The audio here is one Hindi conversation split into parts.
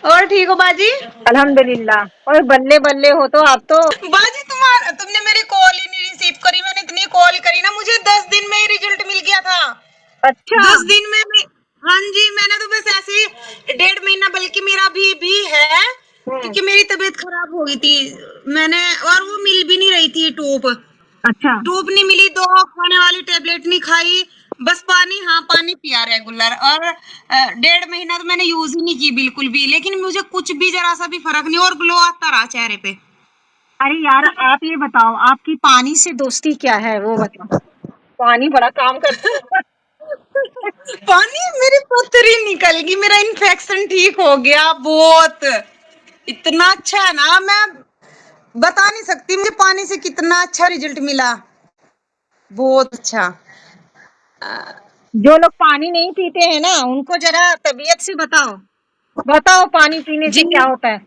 और ठीक हो बाजी? अल्हम्दुलिल्लाह। और बल्ले बल्ले हो तो आप तो। बाजी तुमने मेरी कॉल ही नहीं रिसीव करी। मैंने इतनी कॉल करी ना, मुझे 10 दिन में ही रिजल्ट मिल गया था। अच्छा। 10 दिन में भी। हाँ जी, मैंने तो बस ऐसे ही 1.5 महीना, बल्कि मेरा भी है, हम्म। क्योंकि मेरी तबीयत खराब हो गई थी। मैंने और वो मिल भी नहीं रही थी टूप। अच्छा। टूप नहीं मिली, 2 खाने वाली टेबलेट नहीं खाई। बस पानी, हाँ पानी पिया रेगुलर। और 1.5 महीना तो मैंने यूज ही नहीं की बिल्कुल भी, लेकिन मुझे कुछ भी जरा सा भी फर्क नहीं, और ग्लो आता रहा चेहरे पे। अरे यार, आप ये बताओ, आपकी पानी से दोस्ती क्या है वो बताओ। पानी बड़ा काम करता है। पानी, मेरी पथरी निकल गई, मेरा इन्फेक्शन ठीक हो गया बहुत। इतना अच्छा है ना, मैं बता नहीं सकती मुझे पानी से कितना अच्छा रिजल्ट मिला। बहुत अच्छा। जो लोग पानी नहीं पीते हैं ना, उनको जरा तबीयत से बताओ। बताओ पानी पीने से जी, क्या होता है।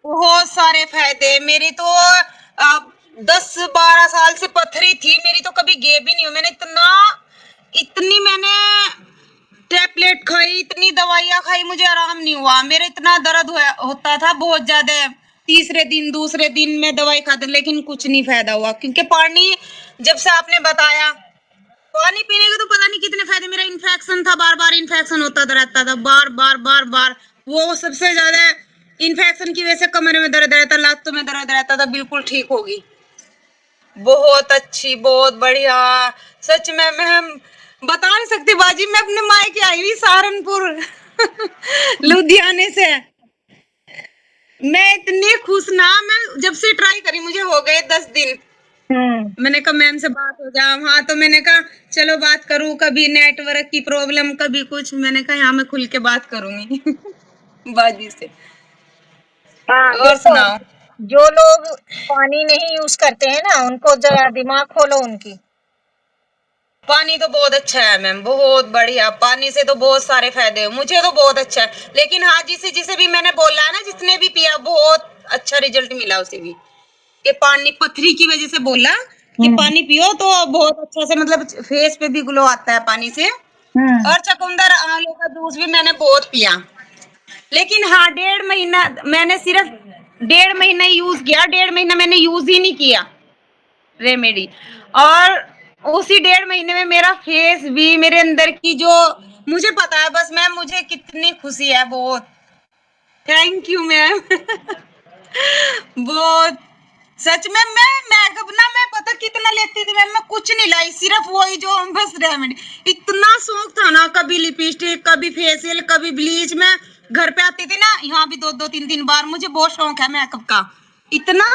बहुत सारे फायदे। मेरी तो 10-12 साल से पथरी थी मेरी, तो कभी गे भी नहीं हूं। मैंने इतनी मैंने टेबलेट खाई, इतनी दवाइयां खाई, मुझे आराम नहीं हुआ। मेरे इतना दर्द होता था बहुत ज्यादा। तीसरे दिन दूसरे दिन में दवाई खाते, लेकिन कुछ नहीं फायदा हुआ, क्योंकि पानी, जब से आपने बताया पानी पीने के, तो पता नहीं कितने फायदे। मेरा इन्फेक्शन था, बार बार इन्फेक्शन होता रहता था, बार बार बार बार। वो सबसे ज्यादा इन्फेक्शन की वजह से कमर में दर्द रहता, लातों में दर्द रहता था, बिल्कुल ठीक होगी। बहुत अच्छी, बहुत बढ़िया। सच में मैं बता नहीं सकती बाजी। मैं अपने मायके आई हुई सहारनपुर लुधियाने से। मैं इतनी खुश ना, मैं जब से ट्राई करी मुझे हो गए 10 दिन। हम्म। मैंने कहा मैम से बात हो जाए। हाँ, तो मैंने कहा चलो बात करूं, कभी नेटवर्क की प्रॉब्लम, कभी कुछ। मैंने कहा यहाँ मैं खुल के बात करूंगी बाजी से। हाँ और देखो, सुनाओ। जो लोग पानी नहीं यूज करते हैं ना, उनको जरा दिमाग खोलो उनकी। पानी तो बहुत अच्छा है मैम, बहुत बढ़िया। पानी से तो बहुत सारे फायदे हैं, मुझे तो बहुत अच्छा है। लेकिन हाँ, जिसे जिसे भी मैंने बोला है ना, जिसने भी पिया, बहुत अच्छा रिजल्ट मिला उसे भी। ये पानी पथरी की वजह से बोला कि हम्म। पानी पियो तो बहुत अच्छा से, मतलब फेस पे भी ग्लो आता है पानी से। हम्म। और चुकंदर आंवले का जूस भी मैंने बहुत पिया। लेकिन हाँ, 1.5 महीना मैंने सिर्फ 1.5 महीना यूज किया। 1.5 महीना मैंने यूज ही नहीं किया रेमेडी। और उसी 1.5 महीने में मेरा फेस भी, मेरे अंदर की जो, मुझे पता है बस मैम, मुझे कितनी खुशी है बहुत। थैंक यू मैम बहुत। सच में मैं मेकअप ना, मैं पता कितना लेती थी मैम, मैं कुछ नहीं लाई, सिर्फ वही जो बस रेमेडी। इतना शौक था ना, कभी लिपस्टिक, कभी फेशियल, कभी ब्लीच। मैं घर पे आती थी ना, यहाँ भी 2-2 3-3 बार। मुझे बहुत शौक है मेकअप का, इतना।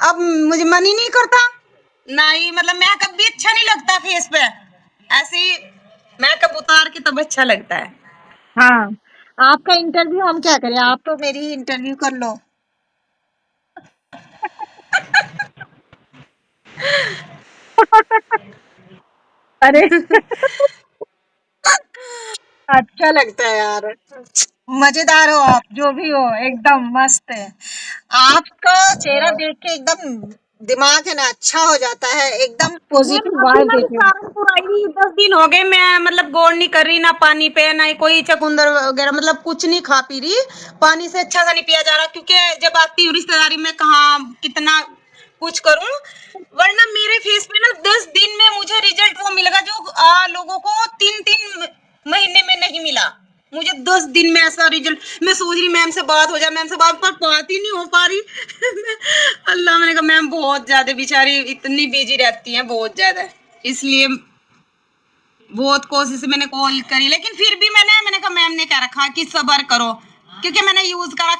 अब मुझे मन ही नहीं करता ना ही, मतलब मेकअप भी अच्छा नहीं लगता फेस पे। ऐसे ही मेकअप उतार के तब अच्छा लगता है। हाँ, आपका इंटरव्यू हम क्या करें, आप तो मेरी इंटरव्यू कर लो। अरे अच्छा लगता है यार। मजेदार हो आप, जो भी हो एकदम मस्त है। आपका चेहरा देख के एकदम दिमाग है ना अच्छा हो जाता है, एकदम मैम पॉजिटिव अभी वाइब मैं देते हो। सहारनपुर आई हुई 10 दिन हो गए। मैं मतलब गौर नहीं कर रही ना पानी पे, ना ही कोई चकुंदर वगैरह, मतलब कुछ नहीं खा पी रही। पानी से अच्छा सा नहीं पिया जा रहा, क्योंकि जब आती हूँ रिश्तेदारी में, कहाँ कितना कुछ करूं। वरना मेरे फेस पे ना 10 दिन में मुझे रिजल्ट वो मिलेगा जो लोगों को 3-3 महीने में नहीं मिला। मुझे 10 दिन में ऐसा रिजल्ट। मैं सोच रही मैम से बात हो जाए, मैम से बात, पर बात ही नहीं हो पा रही अल्लाह, मैंने कहा मैम बहुत ज्यादा बेचारी इतनी बिजी रहती हैं, बहुत ज्यादा, इसलिए बहुत कोशिश मैंने कॉल करी। लेकिन फिर भी मैंने कहा मैम ने क्या रखा कि सबर करो, क्योंकि मैंने यूज करा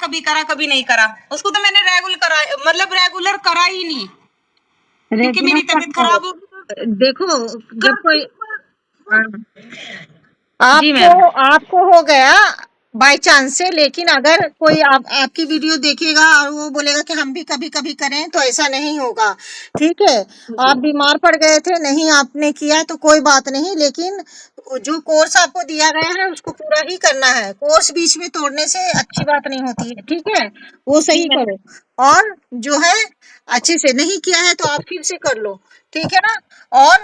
कभी नहीं करा। उसको तो मैंने रेगुलर करा, मतलब रेगुलर करा ही नहीं, क्योंकि रेगुलर मेरी तक तबीयत करो। खराब हो गई। देखो, जब करती कोई, हूँ। हाँ, जी आपको मैम। आपको हो गया बाय चांस से, लेकिन अगर कोई आपकी वीडियो देखेगा और वो बोलेगा कि हम भी कभी कभी करें, तो ऐसा नहीं होगा। ठीक है। आप बीमार पड़ गए थे, नहीं आपने किया तो कोई बात नहीं, लेकिन जो कोर्स आपको दिया गया है उसको पूरा ही करना है। कोर्स बीच में तोड़ने से अच्छी बात नहीं होती है। ठीक है, वो जी सही मैम। करो। और जो है, अच्छे से नहीं किया है तो आप फिर से कर लो। ठीक है ना। और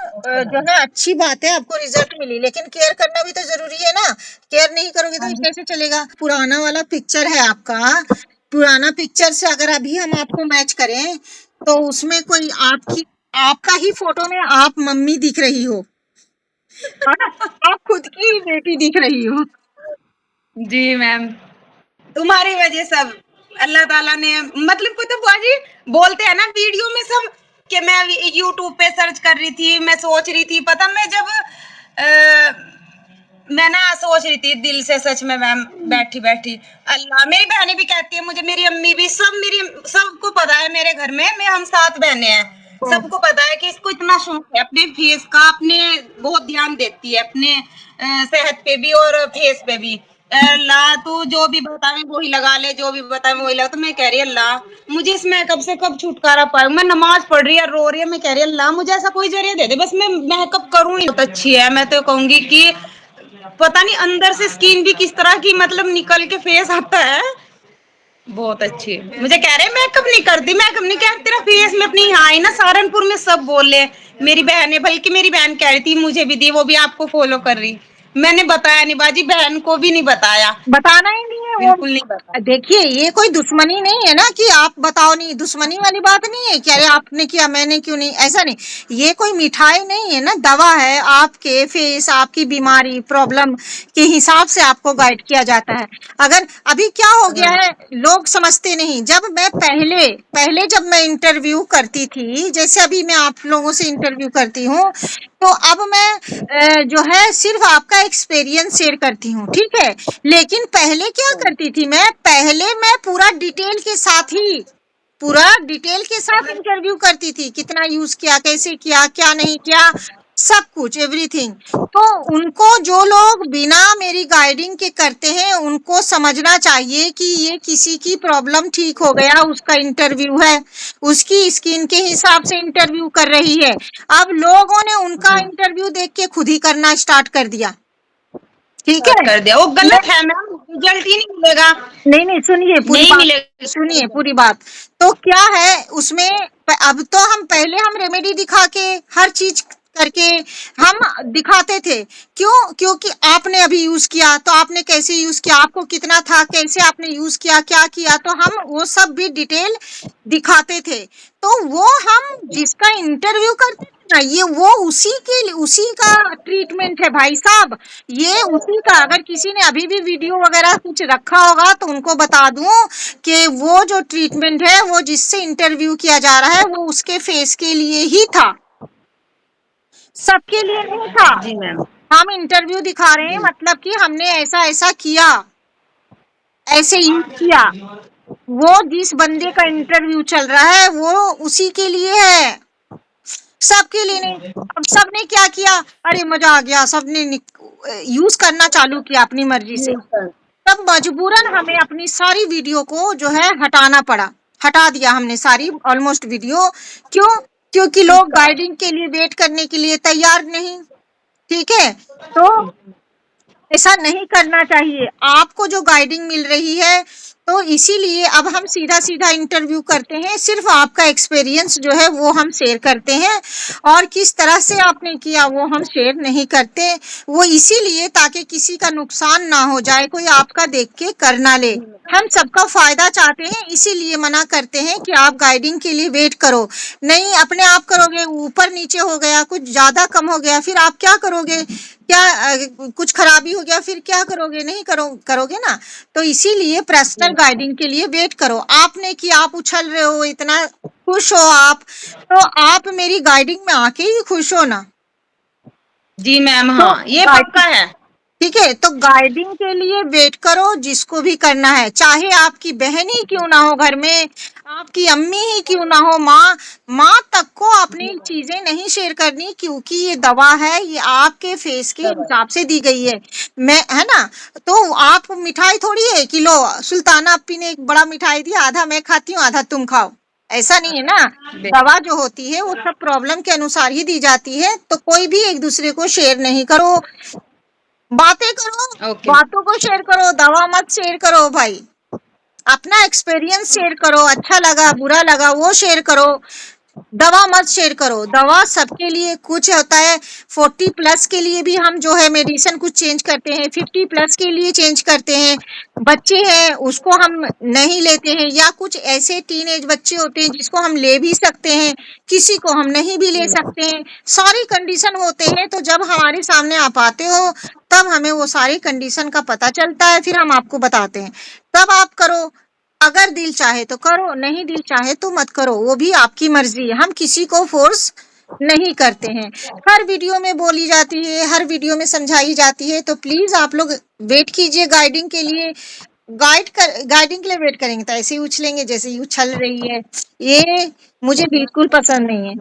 जो है अच्छी बात है आपको रिजल्ट मिली, लेकिन केयर करना भी तो जरूरी है ना। केयर नहीं करोगे तो हाँ ये जी। कैसे चलेगा। पुराना वाला पिक्चर है आपका, पुराना पिक्चर से अगर अभी हम आपको मैच करें तो उसमें कोई आपकी आपका ही फोटो में आप मम्मी दिख रही हो, है ना, आप खुद की ही बेटी दिख रही हो। जी मैम, तुम्हारी वजह सब अल्लाह ताला ने, मतलब को तो बुआ जी बोलते हैं ना वीडियो में सब कि मैं यूट्यूब पे सर्च कर रही थी, मैं सोच रही थी, पता मैं जब मैं ना सोच रही थी दिल से सच में मैम, बैठी बैठी अल्लाह, मेरी बहनें भी कहती है मुझे, मेरी अम्मी भी, सब मेरी, सबको पता है मेरे घर में, मैं हम 7 बहनें हैं, सबको पता है कि इसको इतना शौक है अपने फेस का, अपने बहुत ध्यान देती है अपने सेहत पे भी और फेस पे भी। अल्लाह तू जो भी बतावे वही लगा ले, जो भी बतावे वही लगा। तो मैं कह रही अल्लाह मुझे इस मेकअप से कब छुटकारा पाऊं। मैं नमाज पढ़ रही है, रो रही है, मैं कह रही अल्लाह मुझे ऐसा कोई जरिया दे दे, बस मैं मेकअप करूं ही। बहुत अच्छी है, मैं तो कहूंगी कि पता नहीं अंदर से स्किन भी किस तरह की मतलब निकल के फेस आता है, बहुत अच्छी है। मुझे कह रहे मेकअप नहीं करती, मेकअप नहीं कर, तेरा फेस में अपनी यहाँ आई ना सहारनपुर में सब बोले, मेरी बहन है, बल्कि मेरी बहन कह रही थी मुझे भी दी, वो भी आपको फॉलो कर रही। मैंने बताया नहीं बाजी, बहन को भी नहीं बताया, बताना ही नहीं है वो। बिल्कुल नहीं बताया। देखिए ये कोई दुश्मनी नहीं है ना कि आप बताओ नहीं, दुश्मनी वाली बात नहीं है कि अरे आपने किया मैंने क्यों नहीं, ऐसा नहीं। ये कोई मिठाई नहीं है ना, दवा है, आपके फेस आपकी बीमारी प्रॉब्लम के हिसाब से आपको गाइड किया जाता है। अगर अभी क्या हो गया है लोग समझते नहीं। जब मैं पहले पहले जब मैं इंटरव्यू करती थी, जैसे अभी मैं आप लोगों से इंटरव्यू करती हूँ, तो अब मैं जो है सिर्फ आपका एक्सपीरियंस शेयर करती हूँ, ठीक है। लेकिन पहले क्या करती थी मैं, पहले मैं पूरा डिटेल के साथ ही, पूरा डिटेल के साथ इंटरव्यू करती थी, कितना यूज किया, कैसे किया, क्या नहीं किया, सब कुछ एवरीथिंग। तो उनको, जो लोग बिना मेरी गाइडिंग के करते हैं, उनको समझना चाहिए कि ये किसी की प्रॉब्लम ठीक हो गया, उसका इंटरव्यू है, उसकी स्किन के हिसाब से इंटरव्यू कर रही है। अब लोगों ने उनका इंटरव्यू देख के खुद ही करना स्टार्ट कर दिया, ठीक है। कर दिया वो गलत है मैम, रिजल्ट ही नहीं मिलेगा, नहीं नहीं, सुनिए पूरी नहीं बात, मिलेगा। सुनिए पूरी बात। तो क्या है उसमें, अब तो हम पहले हम रेमेडी दिखा के हर चीज करके हम दिखाते थे। क्यों? क्योंकि आपने अभी यूज किया तो आपने कैसे यूज किया, आपको कितना था, कैसे आपने यूज किया, क्या किया, तो हम वो सब भी डिटेल दिखाते थे। तो वो हम जिसका इंटरव्यू करते थे ना, ये वो उसी के लिए, उसी का ट्रीटमेंट है भाई साहब, ये उसी का। अगर किसी ने अभी भी वीडियो वगैरह कुछ रखा होगा तो उनको बता दूं कि वो जो ट्रीटमेंट है, वो जिससे इंटरव्यू किया जा रहा है, वो उसके फेस के लिए ही था, सबके लिए नहीं था। जी मैम। हम इंटरव्यू दिखा रहे हैं, मतलब कि हमने ऐसा ऐसा किया, ऐसे यूज किया। वो जिस बंदे का इंटरव्यू चल रहा है वो उसी के लिए है, सबके लिए नहीं। अब सबने क्या किया, अरे मजा आ गया, सबने यूज करना चालू किया अपनी मर्जी से। तब मजबूरन हमें अपनी सारी वीडियो को जो है हटाना पड़ा, हटा दिया हमने सारी ऑलमोस्ट वीडियो। क्यों? क्योंकि लोग गाइडिंग के लिए वेट करने के लिए तैयार नहीं, ठीक है। तो ऐसा नहीं करना चाहिए, आपको जो गाइडिंग मिल रही है, तो इसीलिए अब हम सीधा सीधा इंटरव्यू करते हैं, सिर्फ आपका एक्सपीरियंस जो है वो हम शेयर करते हैं, और किस तरह से आपने किया वो हम शेयर नहीं करते। वो इसीलिए ताकि किसी का नुकसान ना हो जाए, कोई आपका देख के कर ना ले। हम सबका फायदा चाहते हैं, इसीलिए मना करते हैं कि आप गाइडिंग के लिए वेट करो। नहीं, अपने आप करोगे, ऊपर नीचे हो गया, कुछ ज्यादा कम हो गया, फिर आप क्या करोगे, क्या कुछ खराबी हो गया, फिर क्या करोगे, नहीं करोगे ना। तो इसीलिए पर्सनल गाइडिंग के लिए वेट करो। आपने कि आप उछल रहे हो, इतना खुश हो आप, तो आप मेरी गाइडिंग में आके ही खुश हो ना। जी मैम, तो हाँ ये पक्का है। ठीक है, तो गाइडिंग के लिए वेट करो, जिसको भी करना है, चाहे आपकी बहन ही क्यों ना हो घर में, आपकी अम्मी ही क्यों ना हो, माँ तक को अपनी चीजें नहीं शेयर करनी, क्योंकि ये दवा है, ये आपके फेस के हिसाब से दी गई है, मैं है ना। तो आप मिठाई थोड़ी है कि लो सुल्ताना अपी ने एक बड़ा मिठाई दिया, आधा मैं खाती हूँ आधा तुम खाओ, ऐसा नहीं है ना। दवा जो होती है वो सब प्रॉब्लम के अनुसार ही दी जाती है। तो कोई भी एक दूसरे को शेयर नहीं करो, बातें करो, ओके। बातों को शेयर करो, दवा मत शेयर करो भाई। अपना एक्सपीरियंस शेयर करो, अच्छा लगा बुरा लगा वो शेयर करो, दवा मत शेयर करो। दवा सबके लिए कुछ होता है, 40+ के लिए भी हम जो है मेडिसिन कुछ चेंज करते हैं, 50+ के लिए चेंज करते हैं। बच्चे हैं उसको हम नहीं लेते हैं, या कुछ ऐसे टीनेज बच्चे होते हैं जिसको हम ले भी सकते हैं, किसी को हम नहीं भी ले सकते हैं। सारी कंडीशन होते हैं, तो जब हमारे सामने आप आते हो तब हमें वो सारी कंडीशन का पता चलता है, फिर हम आपको बताते हैं, तब आप करो। अगर दिल चाहे तो करो, नहीं दिल चाहे तो मत करो, वो भी आपकी मर्जी है। हम किसी को फोर्स नहीं करते हैं। हर वीडियो में बोली जाती है, हर वीडियो में समझाई जाती है, तो प्लीज आप लोग वेट कीजिए गाइडिंग के लिए। गाइडिंग के लिए वेट करेंगे तो ऐसे ही उछलेंगे जैसे ये उछल रही है। ये मुझे बिल्कुल पसंद नहीं है,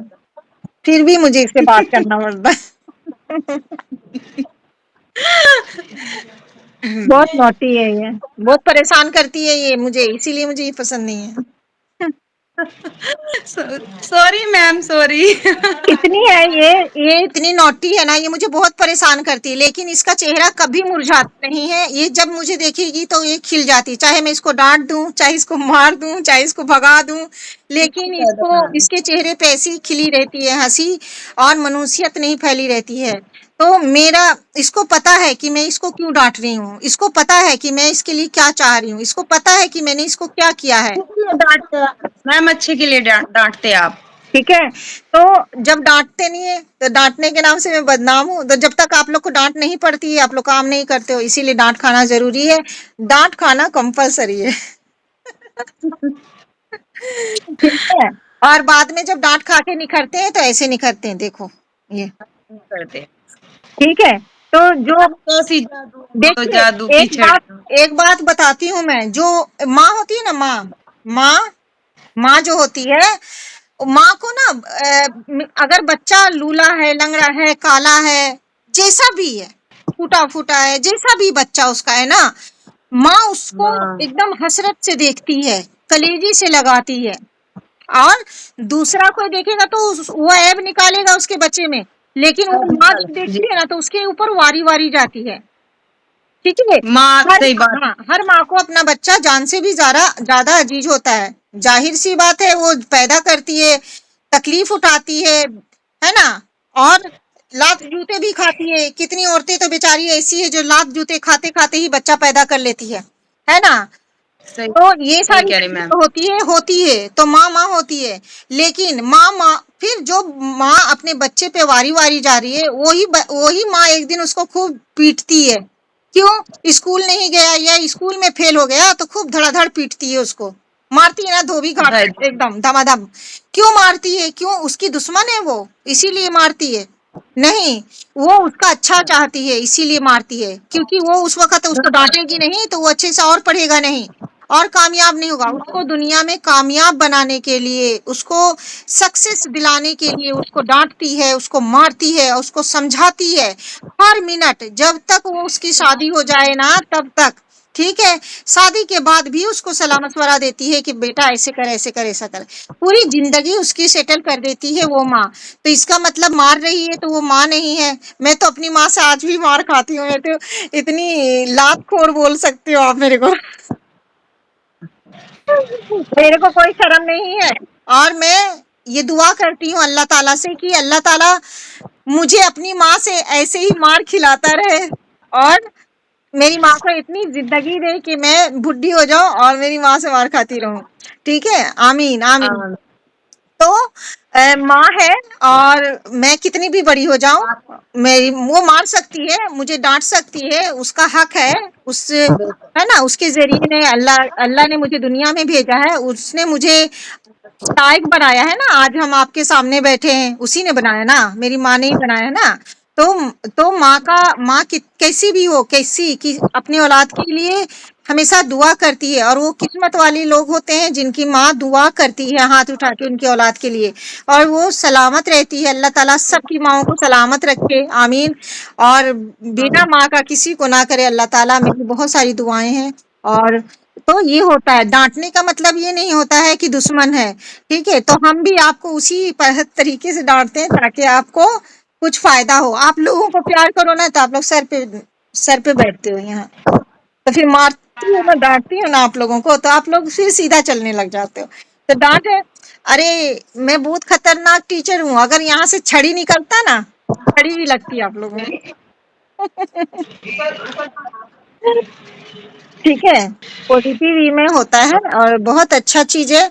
फिर भी मुझे इससे बात करना पड़ता है। बहुत नॉटी है ये, बहुत परेशान करती है ये मुझे, इसीलिए मुझे ये पसंद नहीं है। Sorry ma'am, sorry. इतनी है ये इतनी नॉटी है ना, ये मुझे बहुत परेशान करती है, लेकिन इसका चेहरा कभी मुरझाता नहीं है। ये जब मुझे देखेगी तो ये खिल जाती है, चाहे मैं इसको डांट दूं, चाहे इसको मार दूं, चाहे इसको भगा दूं, लेकिन इसको इसके चेहरे पे ऐसी खिली रहती है हंसी, और मनुष्यत नहीं फैली रहती है। तो मेरा इसको पता है कि मैं इसको क्यों डांट रही हूँ, इसको पता है कि मैं इसके लिए क्या चाह रही हूँ, इसको पता है कि मैंने इसको क्या किया है। डांटते मैम, अच्छे के लिए डांटते आप। ठीक है, तो जब डांटते नहीं है तो डांटने के नाम से मैं बदनाम हूँ। तो जब तक आप लोग को डांट नहीं पड़ती है, आप लोग काम नहीं करते हो, इसीलिए डांट खाना जरूरी है, डांट खाना कंपलसरी है। ठीक है, और बाद में जब डांट खा के निखरते हैं तो ऐसे निखरते हैं, देखो ये। करते ठीक है, तो जो तो सी जादू, तो देखिए, जादू की छड़ी। एक बात बताती हूँ मैं, जो माँ होती है ना, माँ जो होती है, माँ को ना अगर बच्चा लूला है, लंगड़ा है, काला है, जैसा भी है, टूटा फूटा है, जैसा भी बच्चा उसका है ना, माँ उसको एकदम हसरत से देखती है, कलेजी से लगाती है। और दूसरा कोई देखेगा तो वो ऐब निकालेगा उसके बच्चे में, लेकिन वो माँ जब देखती है ना तो उसके ऊपर वारी वारी जाती है। ठीक है, माँ, सही बात। हाँ, हर माँ को अपना बच्चा जान से भी ज्यादा अजीज होता है। जाहिर सी बात है, वो पैदा करती है, तकलीफ उठाती है ना, और लात जूते भी खाती है। कितनी औरतें तो बेचारी ऐसी है जो लात जूते खाते खाते ही बच्चा पैदा कर लेती है ना। सही, तो ये सही सारी कह रही चीजें मैम। तो होती है, तो माँ होती है, लेकिन माँ फिर जो माँ अपने बच्चे पे वारी वारी जा रही है, वही माँ एक दिन उसको खूब पीटती है। क्यों? स्कूल नहीं गया या स्कूल में फेल हो गया तो खूब धड़ाधड़ पीटती है उसको, मारती है ना धोबी घाट एकदम धमाधम। क्यों मारती है? क्यों? उसकी दुश्मन है वो, इसीलिए मारती है? नहीं, वो उसका अच्छा चाहती है इसीलिए मारती है, क्योंकि वो उस वक्त उसको डांटेगी नहीं तो वो अच्छे से और पढ़ेगा नहीं और कामयाब नहीं होगा। उसको दुनिया में कामयाब बनाने के लिए, उसको सक्सेस दिलाने के लिए उसको डांटती है, उसको मारती है, उसको समझाती है हर मिनट, जब तक वो उसकी शादी हो जाए ना तब तक। ठीक है, शादी के बाद भी उसको सलाह मशवरा देती है कि बेटा ऐसे कर, ऐसे कर, ऐसा कर, पूरी जिंदगी उसकी सेटल कर देती है वो माँ। तो इसका मतलब मार रही है तो वो माँ नहीं है। मैं तो अपनी माँ से आज भी मार खाती हूँ, मैं तो इतनी लातखोर बोल सकते हो आप मेरे को। मेरे को कोई शर्म नहीं है, और मैं ये दुआ करती हूँ अल्लाह ताला से कि अल्लाह ताला मुझे अपनी माँ से ऐसे ही मार खिलाता रहे, और मेरी माँ को इतनी जिंदगी दे कि मैं बुढ़ी हो जाऊं और मेरी माँ से मार खाती रहूं। ठीक है, आमीन आमीन। तो माँ है, और मैं कितनी भी बड़ी हो जाऊं, मेरी वो मार सकती है, मुझे डांट सकती है, उसका हक है, उससे है ना, उसके जरिए ने अल्लाह ने मुझे दुनिया में भेजा है, उसने मुझे लायक बनाया है ना, आज हम आपके सामने बैठे हैं, उसी ने बनाया ना, मेरी माँ ने ही बनाया है ना। तो माँ कैसी भी हो, कैसी कि अपनी औलाद के लिए हमेशा दुआ करती है, और वो किस्मत वाले लोग होते हैं जिनकी माँ दुआ करती है हाथ उठा के उनकी औलाद के लिए, और वो सलामत रहती है। अल्लाह ताला सबकी माओं को सलामत रखे, आमीन। और बिना माँ का किसी को ना करे अल्लाह ताला, मेरी बहुत सारी दुआएं हैं। और तो ये होता है, डांटने का मतलब ये नहीं होता है कि दुश्मन है। ठीक है, तो हम भी आपको उसी तरीके से डांटते हैं ताकि आपको कुछ फायदा हो। आप लोगों को प्यार करो ना तो आप लोग सर पे बैठते हो यहाँ, तो फिर मारती हूँ ना, डांटती हूँ ना आप लोगों को तो आप लोग फिर सीधा चलने लग जाते हो। तो डांटे, अरे मैं बहुत खतरनाक टीचर हूँ, अगर यहाँ से छड़ी निकलता ना, छड़ी भी लगती आप लोगों को। ठीक है, पॉजिटिव वे में होता है और बहुत अच्छा चीज है।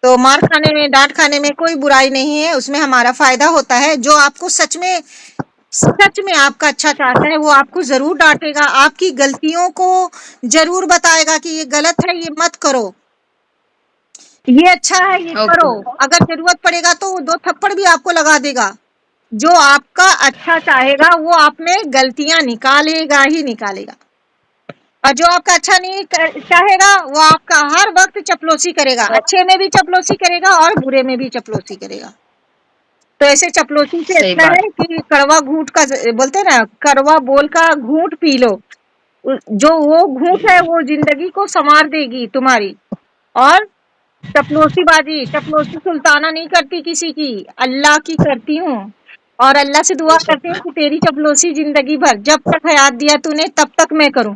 तो मार खाने में, डांट खाने में कोई बुराई नहीं है, उसमें हमारा फायदा होता है। जो आपको सच में आपका अच्छा चाहता है वो आपको जरूर डांटेगा, आपकी गलतियों को जरूर बताएगा कि ये गलत है, ये मत करो, ये अच्छा है, ये करो। ओके। अगर जरूरत पड़ेगा तो वो 2 थप्पड़ भी आपको लगा देगा। जो आपका अच्छा चाहेगा वो आप में गलतियां निकालेगा ही निकालेगा, और जो आपका अच्छा नहीं चाहेगा वो आपका हर वक्त चपलोसी करेगा, अच्छे में भी चपलोसी करेगा और बुरे में भी चपलोसी करेगा। तो ऐसे चपलोसी से सही अच्छा बात। है कि कड़वा घूंट का, बोलते हैं ना, कड़वा बोल का घूंट पी लो। जो वो घूंट है वो जिंदगी को संवार देगी तुम्हारी। और चपलोसी सुल्ताना नहीं करती किसी की, अल्लाह की करती हूँ। और अल्लाह से दुआ करती हूँ कि तेरी चपलोसी जिंदगी भर, जब तक हयात दिया तूने तब तक मैं करूँ।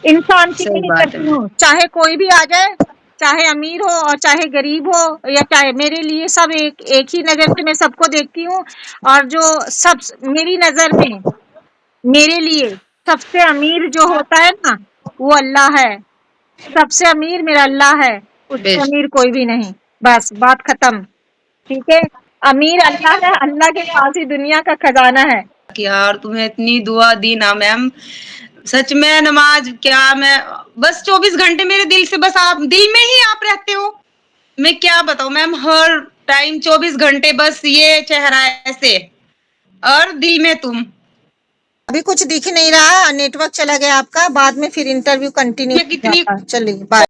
इंसान की सही नहीं बात करती है। हूँ, चाहे कोई भी आ जाए, चाहे अमीर हो और चाहे गरीब हो, या चाहे, मेरे लिए सब एक ही नजर से मैं सबको देखती हूँ। और जो सब मेरी नजर में, मेरे लिए सबसे अमीर जो होता है ना, वो अल्लाह है। सबसे अमीर मेरा अल्लाह है, उससे बेश अमीर कोई भी नहीं। बस बात खत्म। ठीक है, अमीर अल्लाह है, अल्लाह के पास ही दुनिया का खजाना है। यार तुम्हें इतनी दुआ दी ना मैम, सच में नमाज क्या, मैं बस 24 घंटे मेरे दिल से, बस आप दिल में ही आप रहते हो। मैं क्या बताऊं मैम, हर टाइम 24 घंटे बस ये चेहरा ऐसे, और दिल में तुम। अभी कुछ दिख नहीं रहा, नेटवर्क चला गया आपका, बाद में फिर इंटरव्यू कंटिन्यू मैं कितनी चलिए बाय।